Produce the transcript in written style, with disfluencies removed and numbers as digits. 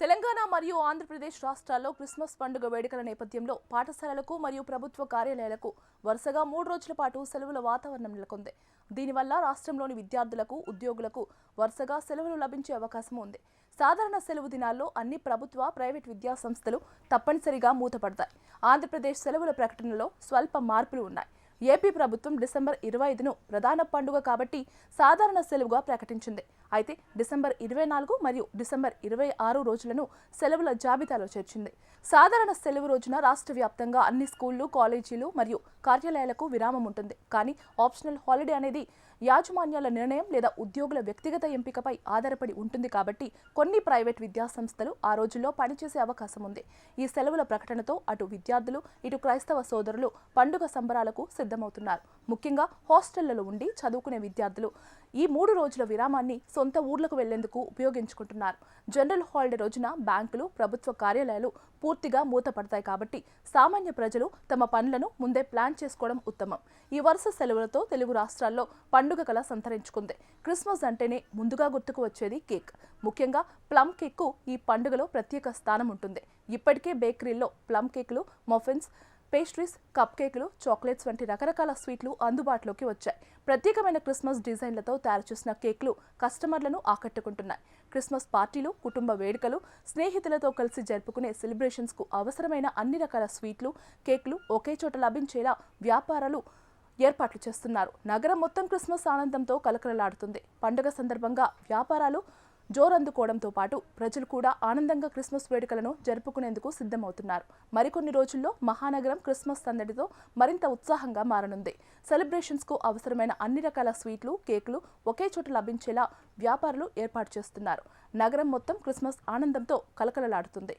తెలంగాణ మరియు ఆంధ్రప్రదేశ్ రాష్ట్రాల్లో క్రిస్మస్ పండుగ వేడుకల నేపథ్యంలో పాఠశాలలకు మరియు ప్రభుత్వ కార్యాలయాలకు వరుసగా 3 రోజుల పాటు సెలవుల వాతావరణం నెలకొంది. దీనివల్ల రాష్ట్రంలోని విద్యార్థులకు, ఉద్యోగులకు వరుసగా సెలవులు లభించే అవకాశం ఉంది. సాధారణ సెలవు దినాల్లో అన్ని ప్రభుత్వ, ప్రైవేట్ విద్యా సంస్థలు తప్పనిసరిగా మూతపడతాయి. ఆంధ్రప్రదేశ్ సెలవుల ప్రకటనలో స్వల్ప మార్పులు ఉన్నాయి. ఏపీ ప్రభుత్వం డిసెంబర్ 25ను ప్రధాన పండుగ కాబట్టి సాధారణ సెలవుగా ప్రకటించింది. అయితే డిసెంబర్ 24 మరియు డిసెంబర్ 26 రోజులను సెలవుల జాబితాలో చేర్చింది. సాధారణ సెలవు రోజున రాష్ట్ర వ్యాప్తంగా అన్ని స్కూళ్లు, కాలేజీలు మరియు కార్యాలయాలకు విరామం ఉంటుంది. కానీ ఆప్షనల్ హాలిడే అనేది యాజమాన్యాల నిర్ణయం లేదా ఉద్యోగుల వ్యక్తిగత ఎంపికపై ఆధారపడి ఉంటుంది కాబట్టి కొన్ని ప్రైవేట్ విద్యా సంస్థలు ఆ రోజుల్లో పనిచేసే అవకాశం ఉంది. ఈ సెలవుల ప్రకటనతో అటు విద్యార్థులు, ఇటు క్రైస్తవ సోదరులు పండుగ సంబరాలకు సిద్ధమవుతున్నారు. ముఖ్యంగా హాస్టళ్లలో ఉండి చదువుకునే విద్యార్థులు ఈ 3 రోజుల విరామాన్ని సొంత ఊర్లకు వెళ్లేందుకు ఉపయోగించుకుంటున్నారు. జనరల్ హాలిడే రోజున బ్యాంకులు, ప్రభుత్వ కార్యాలయాలు పూర్తిగా మూతపడతాయి కాబట్టి సామాన్య ప్రజలు తమ పనులను ముందే ప్లాన్ చేసుకోవడం ఉత్తమం. ఈ వరుస సెలవులతో తెలుగు రాష్ట్రాల్లో పండుగ కళ సంతరించుకుంది. క్రిస్మస్ అంటేనే ముందుగా గుర్తుకు వచ్చేది కేక్. ముఖ్యంగా ప్లమ్ కేక్కు ఈ పండుగలో ప్రత్యేక స్థానం ఉంటుంది. ఇప్పటికే బేకరీల్లో ప్లమ్ కేకులు, మఫిన్స్, పేస్ట్రీస్, కప్ కేకులు, చాక్లెట్స్ వంటి రకరకాల స్వీట్లు అందుబాటులోకి వచ్చాయి. ప్రత్యేకమైన క్రిస్మస్ డిజైన్లతో తయారు చేసిన కేక్లు కస్టమర్లను ఆకట్టుకుంటున్నాయి. క్రిస్మస్ పార్టీలు, కుటుంబ వేడుకలు, స్నేహితులతో కలిసి జరుపుకునే సెలబ్రేషన్స్కు అవసరమైన అన్ని రకాల స్వీట్లు, కేక్లు ఒకే చోట లభించేలా వ్యాపారాలు ఏర్పాట్లు చేస్తున్నారు. నగరం మొత్తం క్రిస్మస్ ఆనందంతో కలకలలాడుతుంది. పండుగ సందర్భంగా వ్యాపారాలు జోరందుకోవడంతో పాటు ప్రజలు కూడా ఆనందంగా క్రిస్మస్ వేడుకలను జరుపుకునేందుకు సిద్ధమవుతున్నారు. మరికొన్ని రోజుల్లో మహానగరం క్రిస్మస్ సందడితో మరింత ఉత్సాహంగా మారనుంది. సెలబ్రేషన్స్కు అవసరమైన అన్ని రకాల స్వీట్లు, కేకులు ఒకే చోట లభించేలా వ్యాపారులు ఏర్పాటు చేస్తున్నారు. నగరం మొత్తం క్రిస్మస్ ఆనందంతో కలకలలాడుతుంది.